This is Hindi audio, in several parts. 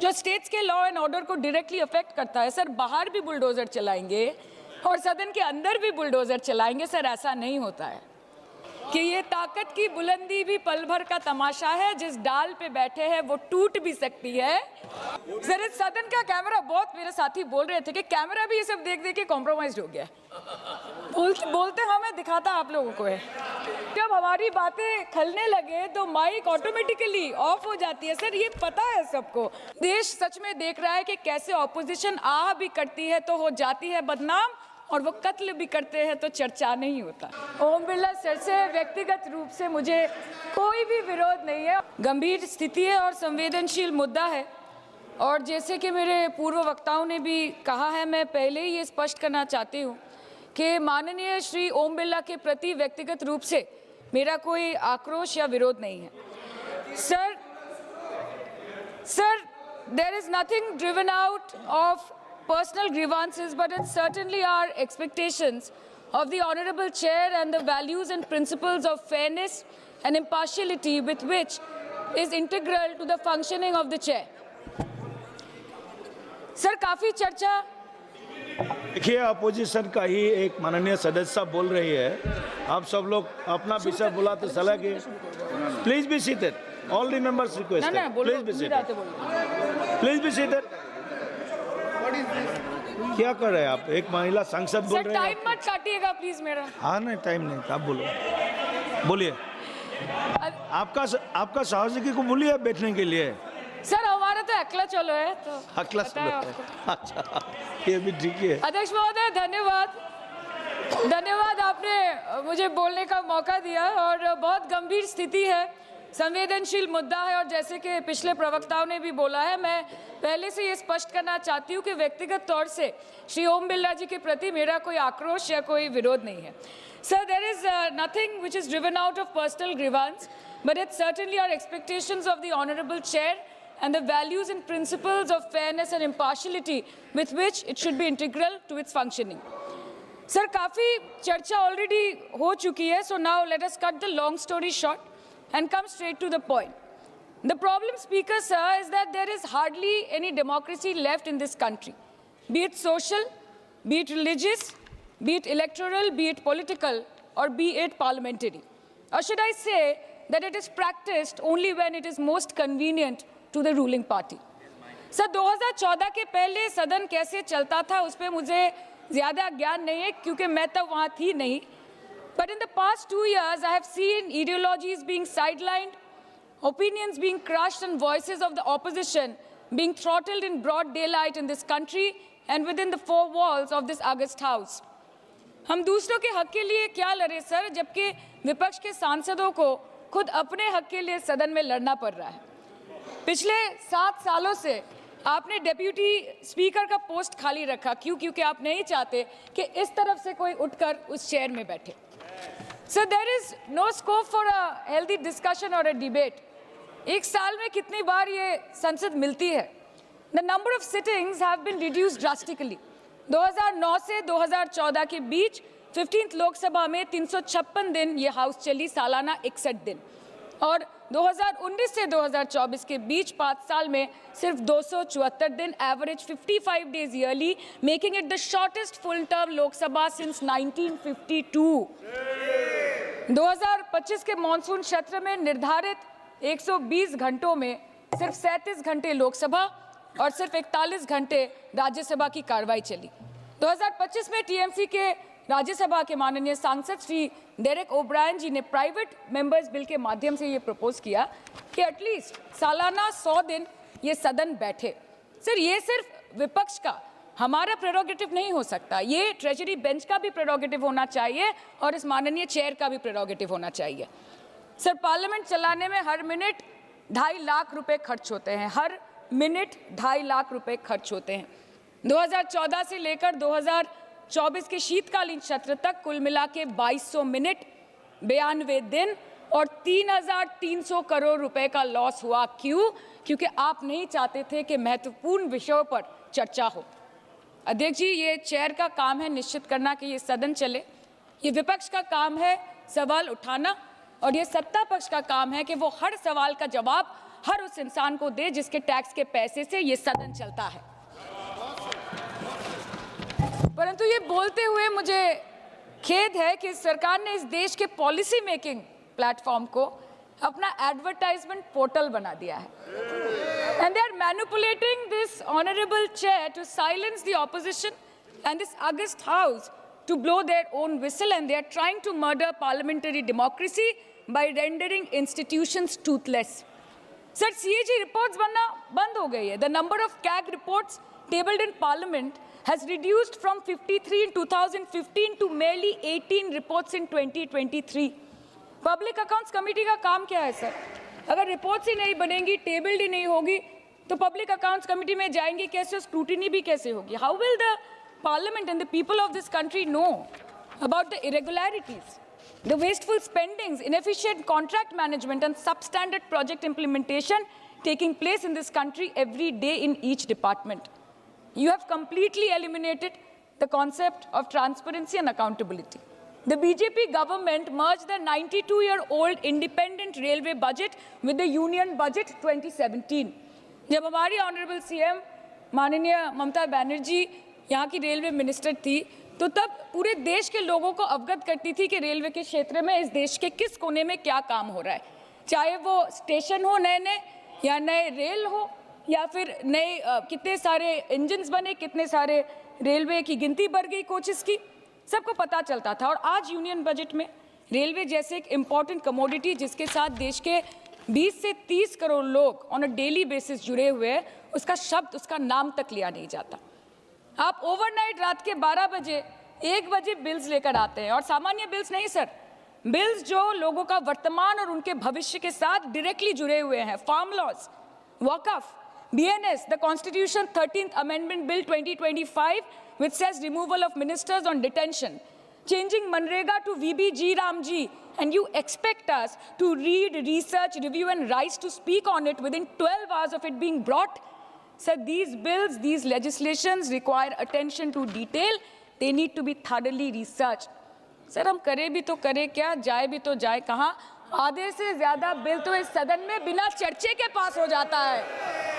जो स्टेट्स के लॉ एंड ऑर्डर को डायरेक्टली अफेक्ट करता है। सर बाहर भी बुलडोजर चलाएंगे और सदन के अंदर भी बुलडोजर चलाएंगे। सर ऐसा नहीं होता है कि ये ताकत की बुलंदी भी पल भर का तमाशा है, जिस डाल पे बैठे हैं वो टूट भी सकती है। सर इस सदन का कैमरा, बहुत मेरे साथी बोल रहे थे कि कैमरा भी ये सब देख देख के कॉम्प्रोमाइज हो गया। बोलते हमें दिखाता आप लोगों को है। जब हमारी बातें खलने लगे तो माइक ऑटोमेटिकली ऑफ हो जाती है। सर ये पता है सबको। देश सच में देख रहा है कि कैसे ऑपोजिशन आ भी करती है तो हो जाती है बदनाम, और वो कत्ल भी करते हैं तो चर्चा नहीं होता। ओम बिरला सर से व्यक्तिगत रूप से मुझे कोई भी विरोध नहीं है। गंभीर स्थिति है और संवेदनशील मुद्दा है, और जैसे कि मेरे पूर्व वक्ताओं ने भी कहा है, मैं पहले ही ये स्पष्ट करना चाहती हूँ कि माननीय श्री ओम बिरला के प्रति व्यक्तिगत रूप से मेरा कोई आक्रोश या विरोध नहीं है। Sir there is nothing driven out of personal grievances, but it's certainly our expectations of the honorable chair and the values and principles of fairness and impartiality with which is integral to the functioning of the chair. Sir काफी चर्चा, देखिए अपोजिशन का ही एक माननीय सदस्य बोल रही है, आप सब लोग अपना विषय बुलाते चला गए। Please be seated, all the members request, please be seated, please be seated. क्या कर रहे हैं आप? एक महिला सांसद बोल रहे हैं। टाइम मत काटिएगा प्लीज मेरा। हाँ नहीं, टाइम नहीं, आप बोलो, बोलिए। आपका सहयोगी को बोलिए बैठने के लिए। सर हमारा तो अकेला चलो है, तो अकेला चलो है। अच्छा, ये भी ठीक है। अध्यक्ष महोदय धन्यवाद, आपने मुझे बोलने का मौका दिया। और बहुत गंभीर स्थिति है, संवेदनशील मुद्दा है, और जैसे कि पिछले प्रवक्ताओं ने भी बोला है, मैं पहले से ये स्पष्ट करना चाहती हूँ कि व्यक्तिगत तौर से श्री ओम बिरला जी के प्रति मेरा कोई आक्रोश या कोई विरोध नहीं है। Sir there is nothing which is driven out of personal grievance, but it's certainly our expectations of the honourable chair and the values and principles of fairness and impartiality with which it should be integral to its functioning. Sir, काफी चर्चा already हो चुकी है, so now let us cut the long story short and come straight to the point. The problem, Speaker sir, is that there is hardly any democracy left in this country, be it social, be it religious, be it electoral, be it political, or be it parliamentary. Or should I say that it is practiced only when it is most convenient to the ruling party. Sir 2014 के पहले सदन कैसे चलता था उस पर मुझे ज़्यादा ज्ञान नहीं है, क्योंकि मैं तब वहाँ थी नहीं। But in the past 2 years, I have seen ideologies being sidelined, opinions being crushed, and voices of the opposition being throttled in broad daylight in this country and within the four walls of this August House. हम दूसरों के हक के लिए क्या लड़े सर, जबकि विपक्ष के सांसदों को खुद अपने हक के लिए सदन में लड़ना पड़ रहा है। पिछले 7 सालों से आपने डेप्यूटी स्पीकर का पोस्ट खाली रखा, क्यों? क्योंकि आप नहीं चाहते कि इस तरफ से कोई उठकर उस चेयर में बैठे। So there is no scope for a healthy discussion और अ डिबेट। एक साल में कितनी बार ये संसद मिलती है? The number of sittings have been reduced drastically. 2009 से 2014 के बीच 15th लोकसभा में 356 दिन ये हाउस चली, सालाना 61 दिन, और 2019 से 2024 के बीच 5 साल में सिर्फ 274 दिन, average 55 days yearly, making it the shortest full term Lok Sabha since 1952। 2025 के मॉनसून सत्र में निर्धारित 120 घंटों में सिर्फ 37 घंटे लोकसभा और सिर्फ 41 घंटे राज्यसभा की कार्रवाई चली। 2025 में टीएमसी के राज्यसभा के माननीय सांसद श्री डेरेक ओब्रायन जी ने प्राइवेट मेंबर्स बिल के माध्यम से ये प्रपोज किया कि एटलीस्ट सालाना 100 दिन ये सदन बैठे। सर ये सिर्फ विपक्ष का, हमारा प्रेरोगेटिव नहीं हो सकता, ये ट्रेजरी बेंच का भी प्रेरोगेटिव होना चाहिए और इस माननीय चेयर का भी प्रेरोगेटिव होना चाहिए। सर पार्लियामेंट चलाने में हर मिनट 2.5 लाख रुपए खर्च होते हैं, हर मिनट 2.5 लाख रुपए खर्च होते हैं। 2014 से लेकर 2024 के शीतकालीन सत्र तक कुल मिला के 2200 मिनट, 92 दिन और 3,300 करोड़ रुपए का लॉस हुआ। क्यों? क्योंकि आप नहीं चाहते थे कि महत्वपूर्ण विषयों पर चर्चा हो। अध्यक्ष जी, ये चेयर का काम है निश्चित करना कि ये सदन चले, ये विपक्ष का काम है सवाल उठाना, और ये सत्ता पक्ष का काम है कि वो हर सवाल का जवाब हर उस इंसान को दे जिसके टैक्स के पैसे से ये सदन चलता है। परंतु ये बोलते हुए मुझे खेद है कि सरकार ने इस देश के पॉलिसी मेकिंग प्लेटफॉर्म को अपना एडवर्टाइजमेंट पोर्टल बना दिया है। And they are manipulating this honorable chair to silence the opposition and this august house to blow their own whistle, and they are trying to murder parliamentary democracy by rendering institutions toothless. Sir, CAG reports बनना बंद हो गई है. The number of CAG reports tabled in Parliament has reduced from 53 in 2015 to merely 18 reports in 2023. Public Accounts Committee का काम क्या है सर? अगर रिपोर्ट्स ही नहीं बनेंगी, टेबल्ड ही नहीं होगी, तो पब्लिक अकाउंट्स कमेटी में जाएंगे कैसे, स्क्रूटिनी भी कैसे होगी? How will the parliament and the people of this country know about the irregularities, the wasteful spendings, inefficient contract management and substandard project implementation taking place in this country every day in each department? You have completely eliminated the concept of transparency and accountability. The BJP government merged the 92-year-old independent railway budget with the union budget 2017. जब हमारी ऑनरेबल सीएम माननीय ममता बनर्जी यहाँ की रेलवे मिनिस्टर थी, तो तब पूरे देश के लोगों को अवगत करती थी कि रेलवे के क्षेत्र में इस देश के किस कोने में क्या काम हो रहा है, चाहे वो स्टेशन हो नए नए या नए रेल हो या फिर नए कितने सारे इंजन्स बने, कितने सारे रेलवे की गिनती बढ़ गई कोचेस की, सबको पता चलता था। और आज यूनियन बजट में रेलवे जैसे एक इम्पॉर्टेंट कमोडिटी जिसके साथ देश के 20 से 30 करोड़ लोग ऑन अ डेली बेसिस जुड़े हुए हैं, उसका शब्द, उसका नाम तक लिया नहीं जाता। आप ओवरनाइट रात के 12 बजे 1 बजे बिल्स लेकर आते हैं, और सामान्य बिल्स नहीं सर, बिल्स जो लोगों का वर्तमान और उनके भविष्य के साथ डायरेक्टली जुड़े हुए हैं। फार्म लॉज, वक़्फ़, BNS, the Constitution 13th Amendment Bill 2025, which says removal of ministers on detention, changing Manrega to VBG Ramji, and you expect us to read, research, review and rise to speak on it within 12 hours of it being brought? Sir, these bills, these legislations require attention to detail. They need to be thoroughly researched. Sir, हम करें भी तो करें क्या, जाए भी तो जाए कहाँ? आधे से ज़्यादा बिल तो इस सदन में बिना चर्चे के पास हो जाता है।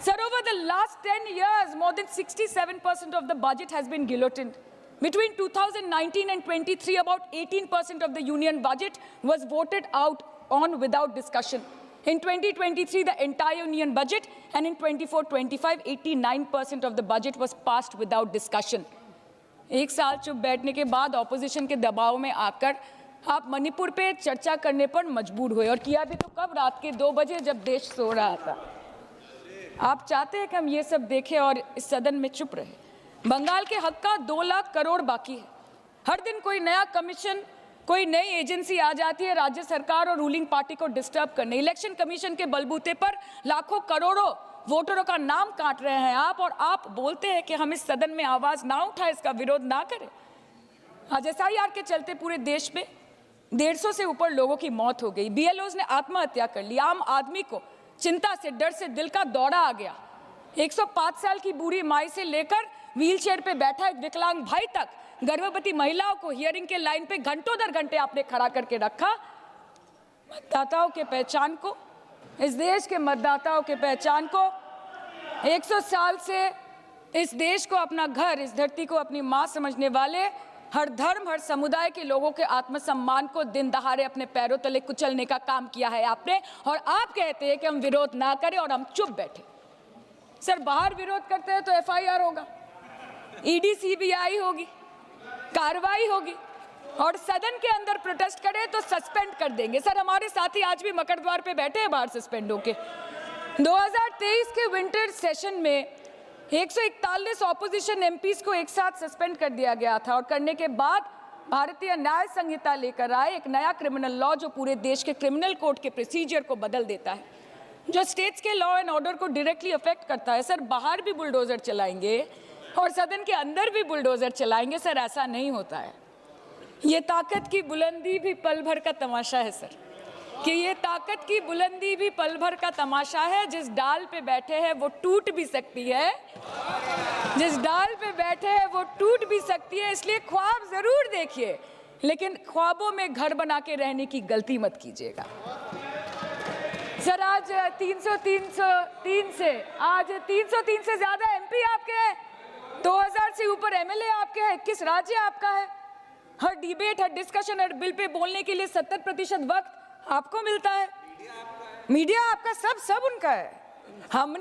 Sir, over the last 10 years, more than 67% of the budget has been guillotined. Between 2019 and 23, about 18% of the union budget was voted out on without discussion. In 2023, the entire union budget, and in 24-25, 89% of the budget was passed without discussion. एक साल चुप बैठने के बाद ऑपोजिशन के दबाव में आकर आप मणिपुर पे चर्चा करने पर मजबूर हुए, और किया भी तो कब? रात के 2 बजे जब देश सो रहा था। आप चाहते हैं कि हम ये सब देखें और इस सदन में चुप रहे। बंगाल के हक का 2 लाख करोड़ बाकी है। हर दिन कोई नया कमीशन, कोई नई एजेंसी आ जाती है राज्य सरकार और रूलिंग पार्टी को डिस्टर्ब करने। इलेक्शन कमीशन के बलबूते पर लाखों करोड़ों वोटरों का नाम काट रहे हैं आप, और आप बोलते हैं कि हम इस सदन में आवाज़ ना उठाएं, इसका विरोध ना करें। आज SIR के चलते पूरे देश में 150 से ऊपर लोगों की मौत हो गई। BLOs ने आत्महत्या कर ली। आम आदमी को चिंता से, डर से दिल का दौरा आ गया। 105 साल की बूढ़ी माई से लेकर व्हीलचेयर पे बैठा एक विकलांग भाई तक, गर्भवती महिलाओं को हियरिंग के लाइन पे घंटों दर घंटे आपने खड़ा करके रखा। मतदाताओं के पहचान को, इस देश के मतदाताओं के पहचान को, 100 साल से इस देश को अपना घर, इस धरती को अपनी माँ समझने वाले हर धर्म, हर समुदाय के लोगों के आत्मसम्मान को दिन दहाड़े अपने पैरों तले कुचलने का काम किया है आपने, और आप कहते हैं कि हम विरोध ना करें और हम चुप बैठे। सर, बाहर विरोध करते हैं तो FIR होगा, ED CBI होगी, कार्रवाई होगी, और सदन के अंदर प्रोटेस्ट करें तो सस्पेंड कर देंगे। सर, हमारे साथी आज भी मकर द्वार पे बैठे हैं बाहर सस्पेंड होके। 2023 के विंटर सेशन में 141 ऑपोजिशन MPs को एक साथ सस्पेंड कर दिया गया था, और करने के बाद भारतीय न्याय संहिता लेकर आए एक नया क्रिमिनल लॉ जो पूरे देश के क्रिमिनल कोड के प्रोसीजर को बदल देता है, जो स्टेट्स के लॉ एंड ऑर्डर को डायरेक्टली अफेक्ट करता है। सर, बाहर भी बुलडोजर चलाएंगे और सदन के अंदर भी बुलडोजर चलाएंगे। सर, ऐसा नहीं होता है। ये ताकत की बुलंदी भी पल भर का तमाशा है सर, कि ये ताकत की बुलंदी भी पल भर का तमाशा है। जिस डाल पे बैठे हैं वो टूट भी सकती है, जिस डाल पे बैठे हैं वो टूट भी सकती है। इसलिए ख्वाब जरूर देखिए, लेकिन ख्वाबों में घर बना के रहने की गलती मत कीजिएगा। सर आज 303 से आज 303 से ज्यादा एमपी आपके हैं, 2000 से ऊपर एमएलए आपके हैं, 21 राज्य आपका है। हर डिबेट, हर डिस्कशन, हर बिल पे बोलने के लिए 70% वक्त आपको मिलता है। मीडिया आपका, सब उनका है। हम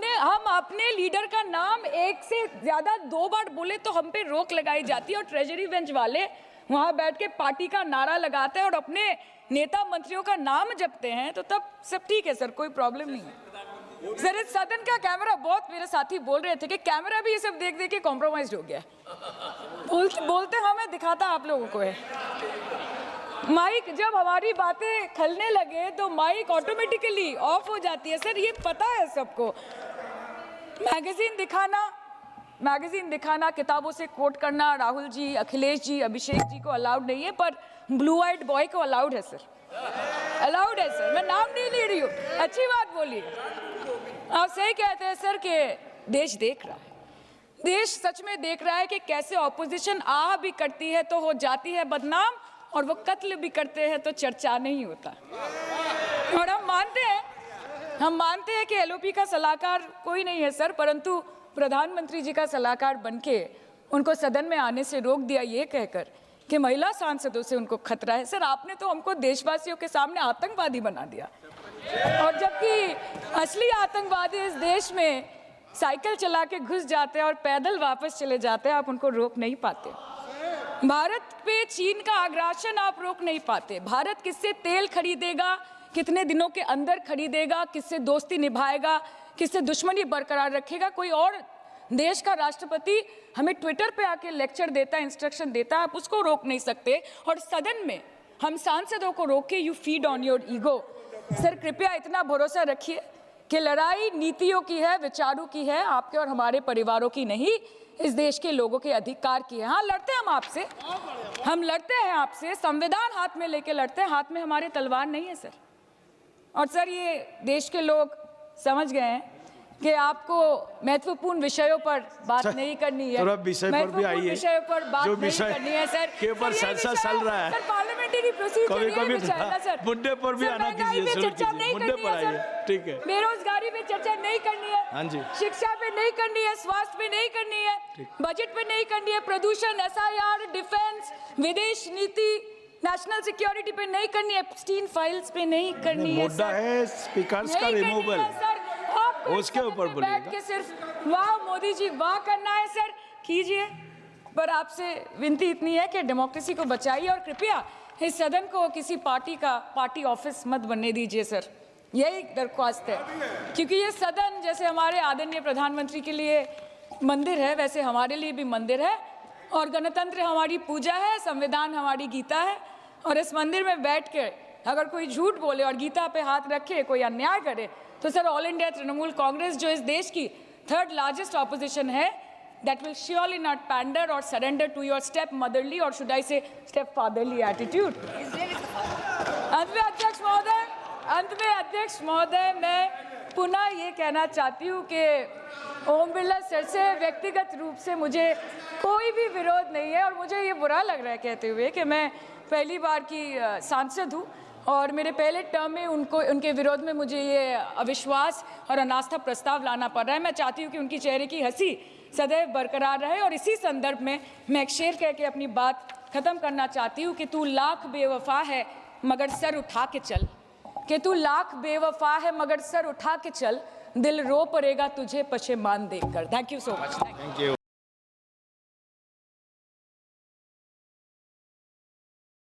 अपने लीडर का नाम एक से ज्यादा 2 बार बोले तो हम पे रोक लगाई जाती है, और ट्रेजरी बेंच वाले वहां बैठ के पार्टी का नारा लगाते हैं और अपने नेता मंत्रियों का नाम जपते हैं, तो तब सब ठीक है सर, कोई प्रॉब्लम नहीं है। सर इस सदन का कैमरा, बहुत मेरे साथी बोल रहे थे कि कैमरा भी ये सब देख देख के कॉम्प्रोमाइज हो गया। बोलते हमें दिखाता आप लोगों को है। माइक जब हमारी बातें खलने लगे तो माइक ऑटोमेटिकली ऑफ हो जाती है सर, ये पता है सबको। मैगजीन दिखाना, किताबों से कोट करना राहुल जी, अखिलेश जी, अभिषेक जी को अलाउड नहीं है, पर ब्लू आइड बॉय को अलाउड है सर, अलाउड है सर। मैं नाम नहीं ले रही हूँ, अच्छी बात बोलिए। आप सही कहते हैं सर कि देश देख रहा है, देश सच में देख रहा है कि कैसे ऑपोजिशन आह भी करती है तो हो जाती है बदनाम, और वो कत्ल भी करते हैं तो चर्चा नहीं होता। और हम मानते हैं कि एलओपी का सलाहकार कोई नहीं है सर, परंतु प्रधानमंत्री जी का सलाहकार बनके उनको सदन में आने से रोक दिया ये कहकर कि महिला सांसदों से उनको खतरा है। सर आपने तो हमको देशवासियों के सामने आतंकवादी बना दिया, और जबकि असली आतंकवादी इस देश में साइकिल चला के घुस जाते हैं और पैदल वापस चले जाते हैं, आप उनको रोक नहीं पाते। भारत पे चीन का आग्रासन आप रोक नहीं पाते। भारत किससे तेल खरीदेगा, कितने दिनों के अंदर खरीदेगा, किससे दोस्ती निभाएगा, किससे दुश्मनी बरकरार रखेगा, कोई और देश का राष्ट्रपति हमें ट्विटर पे आके लेक्चर देता है, इंस्ट्रक्शन देता है, आप उसको रोक नहीं सकते। और सदन में हम सांसदों को रोक के you feed on your ego. Sir कृपया इतना भरोसा रखिए कि लड़ाई नीतियों की है, विचारों की है, आपके और हमारे परिवारों की नहीं, इस देश के लोगों के अधिकार की है। हाँ लड़ते हैं हम आपसे, हम लड़ते हैं आपसे, संविधान हाथ में लेके लड़ते हैं, हाथ में हमारे तलवार नहीं है सर। और सर ये देश के लोग समझ गए हैं कि आपको महत्वपूर्ण विषयों पर बात नहीं करनी है, महत्वपूर्ण विषयों पर बात नहीं करनी है सर, के ऊपर चर्चा चल रहा है सर, पार्लियामेंट्री प्रोसीजर कभी सर, मुद्दे पर भी आना कीजिए, चर्चा नहीं करनी है सर, ठीक है। बेरोजगारी पे चर्चा नहीं करनी है, हाँ जी, शिक्षा पे नहीं करनी है, स्वास्थ्य पे नहीं करनी है, बजट पे नहीं करनी है, प्रदूषण, एसआईआर, डिफेंस, विदेश नीति, नेशनल सिक्योरिटी पे नहीं करनी है, एप्स्टीन फाइल्स पे नहीं करनी है। मुद्दा है स्पीकर्स का रिमूवल, उसके ऊपर बोलिएगा। के सिर्फ वाह मोदी जी वाह करना है सर, कीजिए, पर आपसे विनती इतनी है कि डेमोक्रेसी को बचाइए और कृपया इस सदन को किसी पार्टी ऑफिस मत बनने दीजिए सर, यही दरख्वास्त है। क्योंकि ये सदन जैसे हमारे आदरणीय प्रधानमंत्री के लिए मंदिर है, वैसे हमारे लिए भी मंदिर है, और गणतंत्र हमारी पूजा है, संविधान हमारी गीता है। और इस मंदिर में बैठ के अगर कोई झूठ बोले और गीता पे हाथ रखे, कोई अन्याय करे, तो sir all India Trinamool Congress जो इस देश की 3rd लार्जेस्ट ऑपोजिशन है, that will surely not pander or surrender to your step motherly or should I say step fatherly attitude. अंत में अध्यक्ष महोदय मैं पुनः ये कहना चाहती हूँ कि ओम बिरला सर से व्यक्तिगत रूप से मुझे कोई भी विरोध नहीं है, और मुझे ये बुरा लग रहा है कहते हुए कि मैं पहली बार की सांसद हूँ और मेरे पहले टर्म में उनके विरोध में मुझे ये अविश्वास और अनास्था प्रस्ताव लाना पड़ रहा है। मैं चाहती हूँ कि उनकी चेहरे की हंसी सदैव बरकरार रहे, और इसी संदर्भ में मैं एक शेर कह के अपनी बात खत्म करना चाहती हूँ कि तू लाख बेवफा है मगर सर उठा के चल, कि तू लाख बेवफा है मगर सर उठा के चल, दिल रो पड़ेगा तुझे पशेमान देखकर। Thank you so much. Thank you.